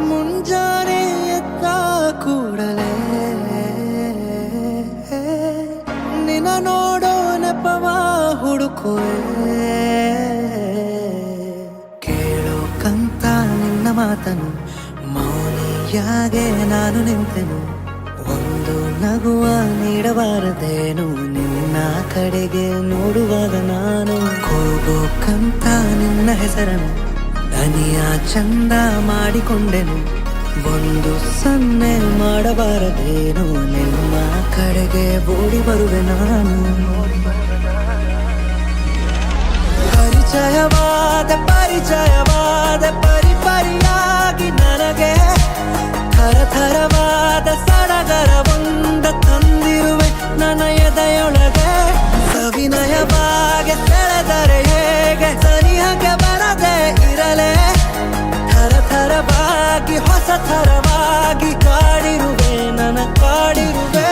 ಮುಂಜಾನೆ ಎದ್ದ ಕೂಡಲೇ ನಿನ್ನ ನೋಡೋ ನೆಪವ ಹುಡುಕುವೆ. ಕೇಳೋಕಂತ ನಿನ್ನ ಮಾತನು ಮೌನಿಯಾಗೆ ನಾನು ನಿಂತೆನು. ಒಂದು ನಗುವ ನೀಡಬಾರದೇನು ನಿನ್ನ ಕಡೆಗೆ ನೋಡುವಾಗ ನಾನು. ಕೂಗೋಕಂತ ನಿನ್ನ ಹೆಸರನ್ನು ದನಿಯ ಚಂದ ಮಾಡಿಕೊಂಡೆನು. ಒಂದು ಸನ್ನೆ ಮಾಡಬಾರದೇನು ನಿಮ್ಮ ಕಡೆಗೆ ಓಡಿ ಬರುವೆ ನಾನು. ಪರಿಚಯವಾದ ಪರಿಪರಿಯಾಗಿ ನನಗೆ ಥರಥರವಾದ ಸಡಗರವೊಂದ ತಂದಿರುವೆ ನನ್ನ ಎದೆಯೊಳಗೆ. ಸವಿನಯವಾಗಿ ಸೆಳೆದರೆ ಹೇಗೆ ಸನಿಹಕ್ಕೆ ಬರದೆ ಇರಲೇ. ಥರಥರವಾಗಿ ಹೊಸ ಥರವಾಗಿ ಕಾಡಿರುವೆ ನನ್ನ ಕಾಡಿರುವೆ.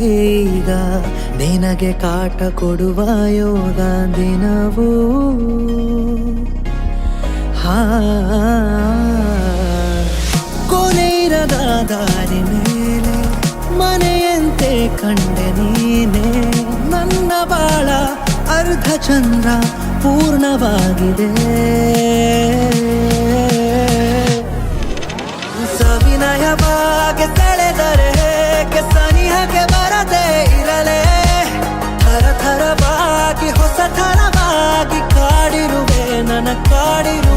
ಈಗ ನಿನಗೆ ಕಾಟ ಕೊಡುವ ಯೋಗ ದಿನವೂ ಕೊನೆಯಿರದ ದಾರಿ ಮೇಲೆ ಮನೆಯಂತೆ ಕಂಡೆ ನೀನೆ. ನನ್ನ ಬಾಳ ಅರ್ಧ ಚಂದ್ರ ಪೂರ್ಣವಾಗಿದೆ. ಸವಿನಯವಾಗಿ ಸೆಳೆದರೆ ಹೇಗೆ ಸನಿಹಕ್ಕೆ ಬರದೆ ಇರಲೇ. ಥರಥರವಾಗಿ ಹೊಸ ಥರವಾಗಿ ಕಾಡಿರುವೆ ನನ್ನ ಕಾಡಿರುವೆ.